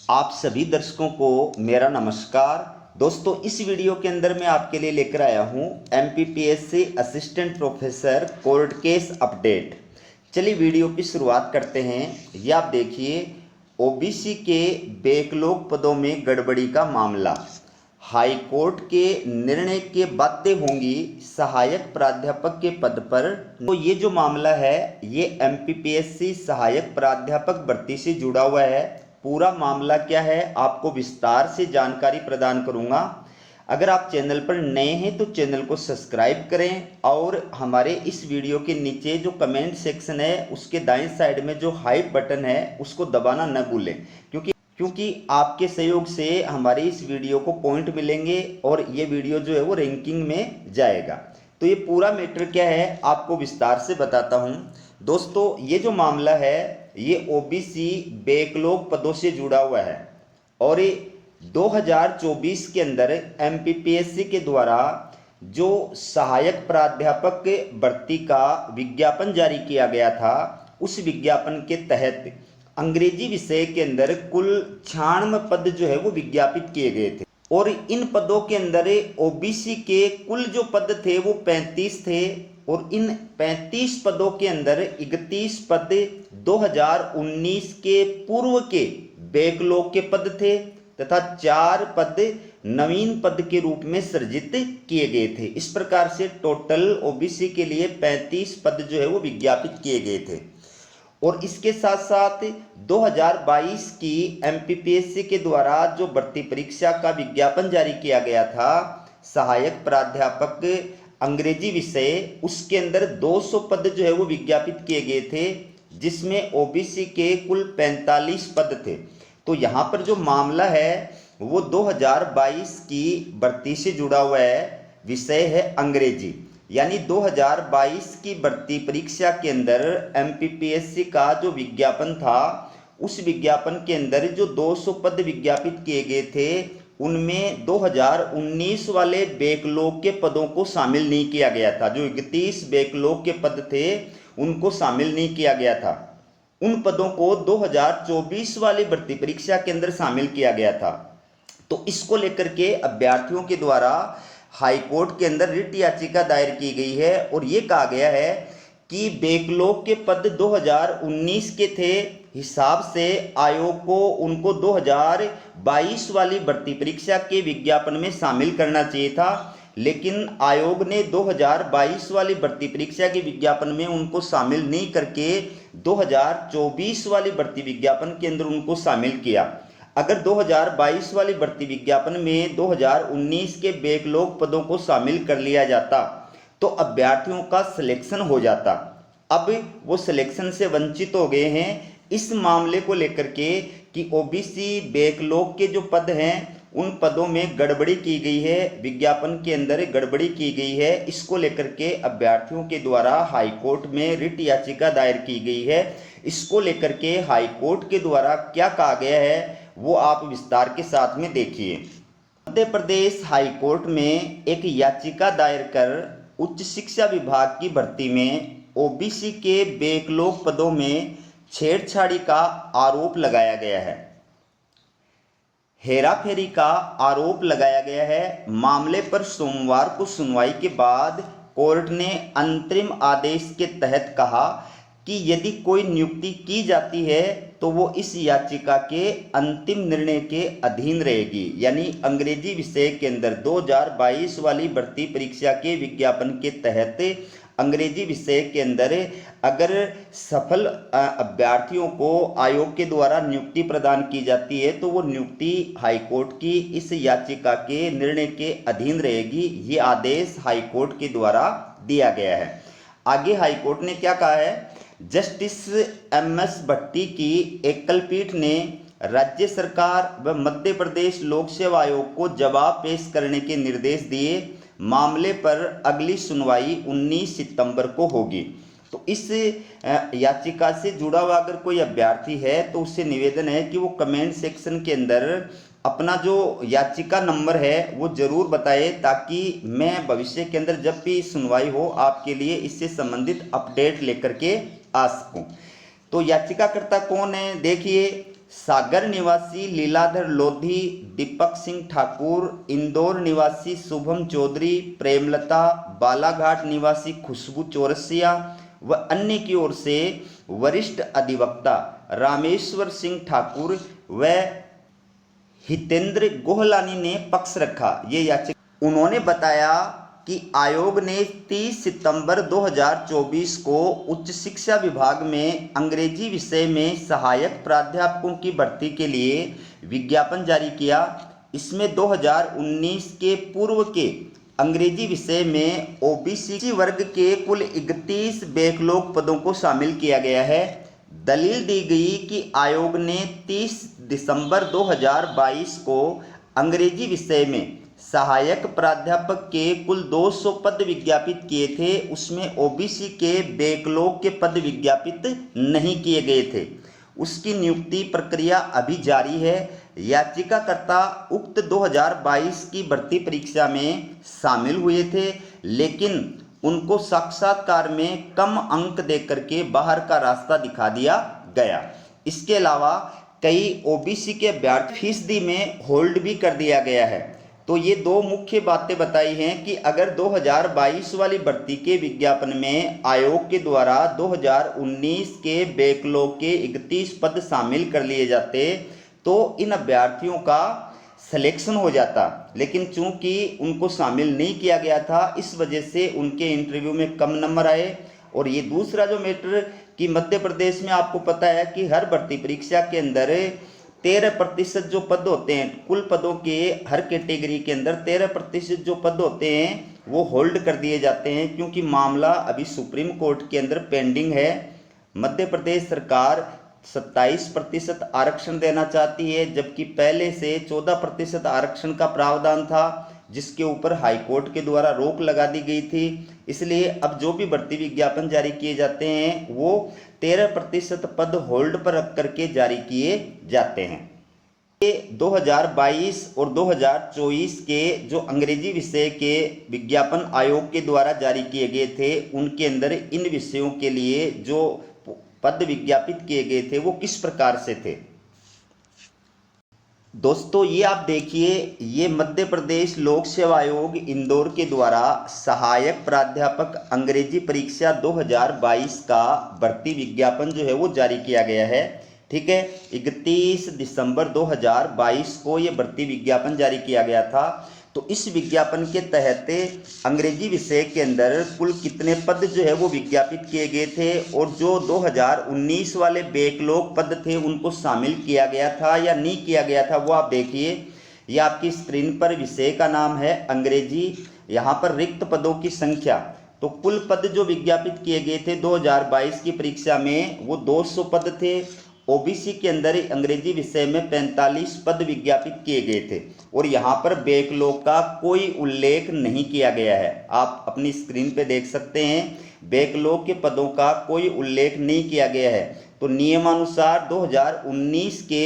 आप सभी दर्शकों को मेरा नमस्कार। दोस्तों, इस वीडियो के अंदर मैं आपके लिए लेकर आया हूं MPPSC assistant professor court case update. चलिए वीडियो की शुरुआत करते हैं। ये आप देखिए, ओबीसी के बैकलॉग पदों में गड़बड़ी का मामला। हाई कोर्ट के निर्णय के बाद होंगी सहायक प्राध्यापक के पद पर। तो ये जो मामला है ये एमपीपीएससी सहायक प्राध्यापक भर्ती से जुड़ा हुआ है। पूरा मामला क्या है आपको विस्तार से जानकारी प्रदान करूंगा। अगर आप चैनल पर नए हैं तो चैनल को सब्सक्राइब करें और हमारे इस वीडियो के नीचे जो कमेंट सेक्शन है उसके दाएं साइड में जो हाइप बटन है उसको दबाना न भूलें, क्योंकि आपके सहयोग से हमारे इस वीडियो को पॉइंट मिलेंगे और ये वीडियो जो है वो रैंकिंग में जाएगा। तो ये पूरा मैटर क्या है आपको विस्तार से बताता हूँ। दोस्तों, ये जो मामला है ये ओबीसी बैकलॉग पदों से जुड़ा हुआ है और ये 2024 के अंदर एमपीपीएससी के द्वारा जो सहायक प्राध्यापक भर्ती का विज्ञापन जारी किया गया था, उस विज्ञापन के तहत अंग्रेजी विषय के अंदर कुल 96 पद जो है वो विज्ञापित किए गए थे और इन पदों के अंदर ओबीसी के कुल जो पद थे वो 35 थे और इन 35 पदों के अंदर 31 पद 2019 के पूर्व के बैकलॉग के पद थे तथा 4 पद नवीन पद के रूप में सृजित किए गए थे। इस प्रकार से टोटल ओबीसी के लिए 35 पद जो है वो विज्ञापित किए गए थे। और इसके साथ साथ 2022 की एमपीपीएससी के द्वारा जो भर्ती परीक्षा का विज्ञापन जारी किया गया था सहायक प्राध्यापक अंग्रेजी विषय, उसके अंदर 200 पद जो है वो विज्ञापित किए गए थे, जिसमें ओबीसी के कुल 45 पद थे। तो यहाँ पर जो मामला है वो 2022 की भर्ती से जुड़ा हुआ है। विषय है अंग्रेजी, यानी 2022 की भर्ती परीक्षा के अंदर एमपीपीएससी का जो विज्ञापन था उस विज्ञापन के अंदर जो 200 पद विज्ञापित किए गए थे उनमें 2019 वाले बैकलॉग के पदों को शामिल नहीं किया गया था। जो 31 बैकलॉग के पद थे उनको शामिल नहीं किया गया था। उन पदों को 2024 वाली भर्ती परीक्षा के अंदर शामिल किया गया था। तो इसको लेकर के अभ्यर्थियों के द्वारा हाई कोर्ट के अंदर रिट याचिका दायर की गई है और ये कहा गया है कि बैकलॉग के पद 2019 के थे, हिसाब से आयोग को उनको 2022 वाली भर्ती परीक्षा के विज्ञापन में शामिल करना चाहिए था, लेकिन आयोग ने 2022 वाली भर्ती परीक्षा के विज्ञापन में उनको शामिल नहीं करके 2024 वाली भर्ती विज्ञापन के अंदर उनको शामिल किया। अगर 2022 वाली भर्ती विज्ञापन में 2019 के बैकलॉग पदों को शामिल कर लिया जाता तो अभ्यर्थियों का सिलेक्शन हो जाता। अब वो सिलेक्शन से वंचित हो गए हैं। इस मामले को लेकर के कि ओबीसी बैकलॉग के जो पद हैं उन पदों में गड़बड़ी की गई है, विज्ञापन के अंदर गड़बड़ी की गई है, इसको लेकर के अभ्यर्थियों के द्वारा हाई कोर्ट में रिट याचिका दायर की गई है। इसको लेकर के हाई कोर्ट के द्वारा क्या कहा गया है वो आप विस्तार के साथ में देखिए। मध्य प्रदेश हाई कोर्ट में एक याचिका दायर कर उच्च शिक्षा विभाग की भर्ती में ओबीसी के बैकलॉग पदों में छेड़छाड़ी का आरोप लगाया गया है, हेराफेरी का आरोप लगाया गया है। मामले पर सोमवार को सुनवाई के बाद कोर्ट ने अंतरिम आदेश के तहत कहा कि यदि कोई नियुक्ति की जाती है तो वो इस याचिका के अंतिम निर्णय के अधीन रहेगी। यानी अंग्रेजी विषय के अंदर 2022 वाली भर्ती परीक्षा के विज्ञापन के तहत अंग्रेजी विषय के अंदर अगर सफल अभ्यर्थियों को आयोग के द्वारा नियुक्ति प्रदान की जाती है तो वो नियुक्ति हाईकोर्ट की इस याचिका के निर्णय के अधीन रहेगी। ये आदेश हाईकोर्ट के द्वारा दिया गया है। आगे हाईकोर्ट ने क्या कहा है, जस्टिस एमएस भट्टी की एकल पीठ ने राज्य सरकार व मध्य प्रदेश लोक सेवा आयोग को जवाब पेश करने के निर्देश दिए। मामले पर अगली सुनवाई 19 सितंबर को होगी। तो इस याचिका से जुड़ा हुआ अगर कोई अभ्यर्थी है तो उससे निवेदन है कि वो कमेंट सेक्शन के अंदर अपना जो याचिका नंबर है वो जरूर बताए, ताकि मैं भविष्य के अंदर जब भी सुनवाई हो आपके लिए इससे संबंधित अपडेट लेकर के आ सकूं। तो याचिकाकर्ता कौन है, देखिए सागर निवासी लीलाधर लोधी, दीपक सिंह ठाकुर, इंदौर निवासी शुभम चौधरी, प्रेमलता, बालाघाट निवासी खुशबू चौरसिया व अन्य की ओर से वरिष्ठ अधिवक्ता रामेश्वर सिंह ठाकुर व हितेंद्र गोहलानी ने पक्ष रखा। ये याचिका उन्होंने बताया कि आयोग ने 30 सितंबर 2024 को उच्च शिक्षा विभाग में अंग्रेजी विषय में सहायक प्राध्यापकों की भर्ती के लिए विज्ञापन जारी किया। इसमें 2019 के पूर्व के अंग्रेजी विषय में ओबीसी वर्ग के कुल 31 बैकलॉग पदों को शामिल किया गया है। दलील दी गई कि आयोग ने 30 दिसंबर 2022 को अंग्रेजी विषय में सहायक प्राध्यापक के कुल 200 पद विज्ञापित किए थे, उसमें ओबीसी के बैकलॉग के पद विज्ञापित नहीं किए गए थे। उसकी नियुक्ति प्रक्रिया अभी जारी है। याचिकाकर्ता उक्त 2022 की भर्ती परीक्षा में शामिल हुए थे, लेकिन उनको साक्षात्कार में कम अंक देकर के बाहर का रास्ता दिखा दिया गया। इसके अलावा कई ओबीसी के अभ्यर्थी फीसदी में होल्ड भी कर दिया गया है। तो ये दो मुख्य बातें बताई हैं कि अगर 2022 वाली भर्ती के विज्ञापन में आयोग के द्वारा 2019 के बैकलॉग के 31 पद शामिल कर लिए जाते तो इन अभ्यर्थियों का सिलेक्शन हो जाता, लेकिन चूंकि उनको शामिल नहीं किया गया था, इस वजह से उनके इंटरव्यू में कम नंबर आए। और ये दूसरा जो मैटर कि मध्य प्रदेश में आपको पता है कि हर भर्ती परीक्षा के अंदर 13% जो पद होते हैं, कुल पदों के हर कैटेगरी के अंदर 13% जो पद होते हैं वो होल्ड कर दिए जाते हैं, क्योंकि मामला अभी सुप्रीम कोर्ट के अंदर पेंडिंग है। मध्य प्रदेश सरकार 27% आरक्षण देना चाहती है, जबकि पहले से 14% आरक्षण का प्रावधान था, जिसके ऊपर हाईकोर्ट के द्वारा रोक लगा दी गई थी। इसलिए अब जो भी भर्ती विज्ञापन जारी किए जाते हैं वो 13% पद होल्ड पर रख करके जारी किए जाते हैं। 2022 और 2024 के जो अंग्रेजी विषय के विज्ञापन आयोग के द्वारा जारी किए गए थे, उनके अंदर इन विषयों के लिए जो पद विज्ञापित किए गए थे वो किस प्रकार से थे। दोस्तों ये आप देखिए, ये मध्य प्रदेश लोक सेवा आयोग इंदौर के द्वारा सहायक प्राध्यापक अंग्रेजी परीक्षा 2022 का भर्ती विज्ञापन जो है वो जारी किया गया है। ठीक है, 31 दिसंबर 2022 को ये भर्ती विज्ञापन जारी किया गया था। तो इस विज्ञापन के तहत अंग्रेजी विषय के अंदर कुल कितने पद जो है वो विज्ञापित किए गए थे, और जो 2019 वाले बैकलॉग पद थे उनको शामिल किया गया था या नहीं किया गया था, वो आप देखिए। ये आपकी स्क्रीन पर विषय का नाम है अंग्रेजी, यहाँ पर रिक्त पदों की संख्या। तो कुल पद जो विज्ञापित किए गए थे 2022 की परीक्षा में वो 200 पद थे। ओबीसी के अंदर अंग्रेजी विषय में 45 पद विज्ञापित किए गए थे, और यहाँ पर बैकलॉग का कोई उल्लेख नहीं किया गया है। आप अपनी स्क्रीन पे देख सकते हैं, बैकलॉग के पदों का कोई उल्लेख नहीं किया गया है। तो नियमानुसार 2019 के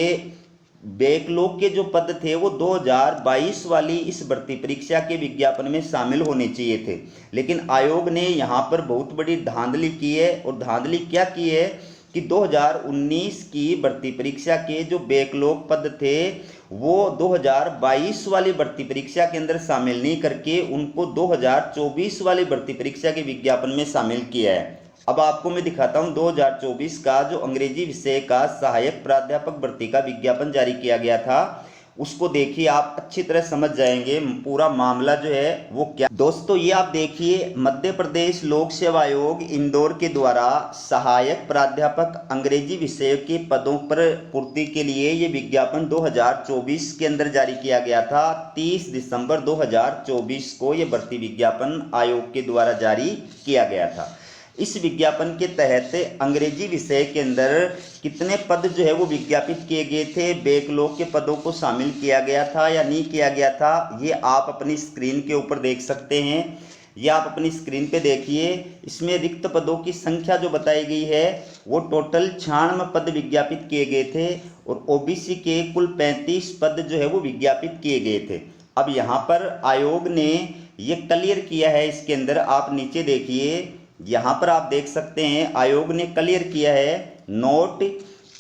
बैकलॉग के जो पद थे वो 2022 वाली इस भर्ती परीक्षा के विज्ञापन में शामिल होने चाहिए थे, लेकिन आयोग ने यहाँ पर बहुत बड़ी धांधली की है। और धांधली क्या की है कि 2019 की भर्ती परीक्षा के जो बैकलॉग पद थे वो 2022 वाली भर्ती परीक्षा के अंदर शामिल नहीं करके उनको 2024 वाली भर्ती परीक्षा के विज्ञापन में शामिल किया है। अब आपको मैं दिखाता हूं 2024 का जो अंग्रेजी विषय का सहायक प्राध्यापक भर्ती का विज्ञापन जारी किया गया था, उसको देखिए, आप अच्छी तरह समझ जाएंगे पूरा मामला जो है वो क्या। दोस्तों ये आप देखिए, मध्य प्रदेश लोक सेवा आयोग इंदौर के द्वारा सहायक प्राध्यापक अंग्रेजी विषय के पदों पर पूर्ति के लिए ये विज्ञापन 2024 के अंदर जारी किया गया था। 30 दिसंबर 2024 को ये भर्ती विज्ञापन आयोग के द्वारा जारी किया गया था। इस विज्ञापन के तहत अंग्रेजी विषय के अंदर कितने पद जो है वो विज्ञापित किए गए थे, बैकलॉग के पदों को शामिल किया गया था या नहीं किया गया था, ये आप अपनी स्क्रीन के ऊपर देख सकते हैं। ये आप अपनी स्क्रीन पे देखिए, इसमें रिक्त पदों की संख्या जो बताई गई है वो टोटल 96 पद विज्ञापित किए गए थे, और ओबीसी के कुल 35 पद जो है वो विज्ञापित किए गए थे। अब यहाँ पर आयोग ने ये क्लियर किया है, इसके अंदर आप नीचे देखिए, यहाँ पर आप देख सकते हैं आयोग ने क्लियर किया है, नोट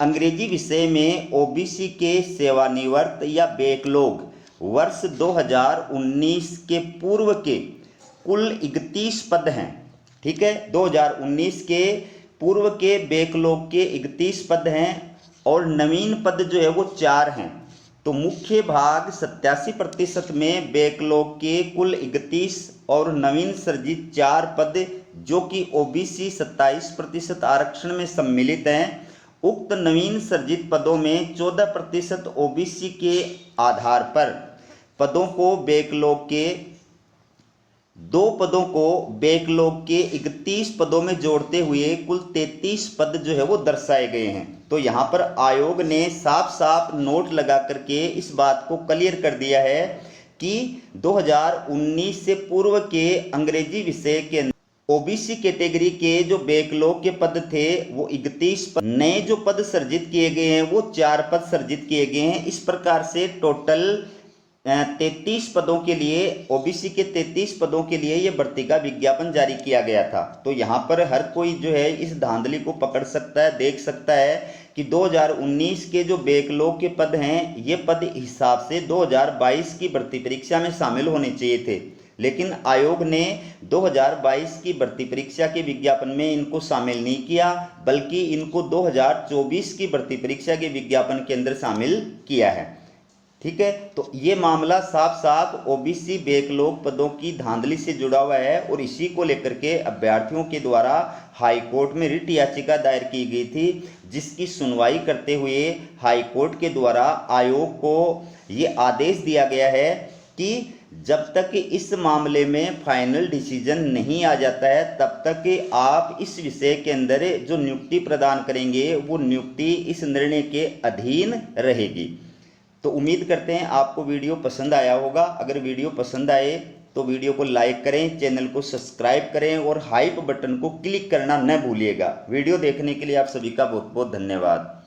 अंग्रेजी विषय में ओबीसी के सेवानिवृत्त या बैकलॉग वर्ष 2019 के पूर्व के कुल 31 पद हैं। ठीक है, 2019 के पूर्व के बैकलॉग के 31 पद हैं और नवीन पद जो है वो 4 हैं। तो मुख्य भाग 87% में बैकलॉग के कुल 31 और नवीन सृजित 4 पद जो कि ओबीसी 27% आरक्षण में सम्मिलित हैं। उक्त नवीन सृजित पदों में 14% ओबीसी के आधार पर पदों को बैकलॉग के 2 पदों को बैकलॉग के 31 पदों में जोड़ते हुए कुल 33 पद जो है वो दर्शाए गए हैं। तो यहाँ पर आयोग ने साफ साफ नोट लगा करके इस बात को क्लियर कर दिया है कि 2019 से पूर्व के अंग्रेजी विषय के ओबीसी कैटेगरी के जो बैकलॉग के पद थे वो 31 पद, नए जो पद सृजित किए गए हैं वो 4 पद सृजित किए गए हैं। इस प्रकार से टोटल 33 पदों के लिए ओबीसी के 33 पदों के लिए ये भर्ती का विज्ञापन जारी किया गया था। तो यहाँ पर हर कोई जो है इस धांधली को पकड़ सकता है, देख सकता है कि 2019 के जो बैकलॉग के पद हैं ये पद हिसाब से 2022 की भर्ती परीक्षा में शामिल होने चाहिए थे, लेकिन आयोग ने 2022 की भर्ती परीक्षा के विज्ञापन में इनको शामिल नहीं किया, बल्कि इनको 2024 की भर्ती परीक्षा के विज्ञापन के अंदर शामिल किया है। ठीक है, तो ये मामला साफ साफ ओबीसी बैकलॉग पदों की धांधली से जुड़ा हुआ है और इसी को लेकर के अभ्यर्थियों के द्वारा हाई कोर्ट में रिट याचिका दायर की गई थी, जिसकी सुनवाई करते हुए हाई कोर्ट के द्वारा आयोग को ये आदेश दिया गया है कि जब तक इस मामले में फाइनल डिसीजन नहीं आ जाता है तब तक आप इस विषय के अंदर जो नियुक्ति प्रदान करेंगे वो नियुक्ति इस निर्णय के अधीन रहेगी। तो उम्मीद करते हैं आपको वीडियो पसंद आया होगा। अगर वीडियो पसंद आए तो वीडियो को लाइक करें, चैनल को सब्सक्राइब करें और हाइप बटन को क्लिक करना न भूलिएगा। वीडियो देखने के लिए आप सभी का बहुत बहुत धन्यवाद।